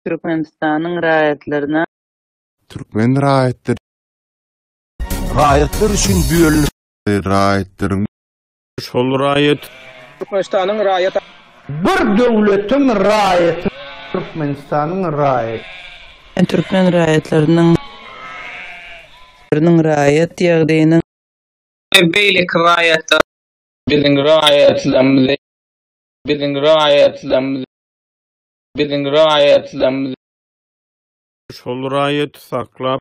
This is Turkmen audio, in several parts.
Türkmenistan'ın raýatlaryna Türkmen raýatlar üçin büýürli raýatlaryň şol raýat Türkmenistanyň raýaty Bir döwletiň raýaty Türkmenistanyň raýaty. Türkmen raýatlarynyň raýat ýagdaýynyň beýlik raýaty biziň raýatlarymyz şol raýat saklap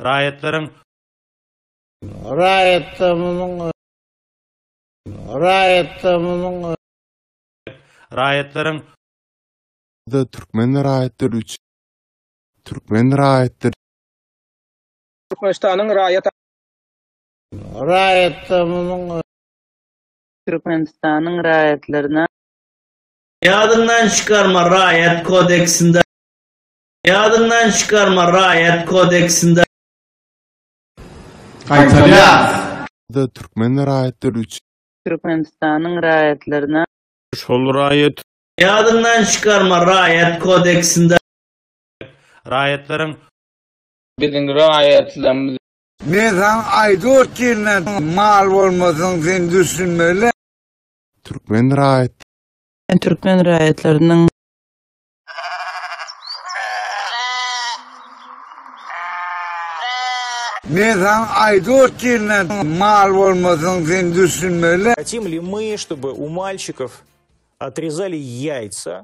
raýatlaryň da Türkmen raýatlar üçin Türkmen raýatlar Türkmenistanyň raýaty Türkmenistanyň raýatlaryna Yadından çıkarma Raýat Kodeksinde. Yadından çıkarma Raýat Kodeksinde. da Türkmen raýatlar üçin Türkmenistanyň raýatlaryna şol raýat Yadından çıkarma Raýat Kodeksinde. raýatlaryň biziň raýatlarymyz Medan aýdyr kirne mal bolmasyň sen düşünmeli. Türkmen raýat Türkmen raýatlarynyň Medan aýdyr kirne mal bolmasyň sen düşünmeli. Хотим ли мы, чтобы у мальчиков отрезали яйца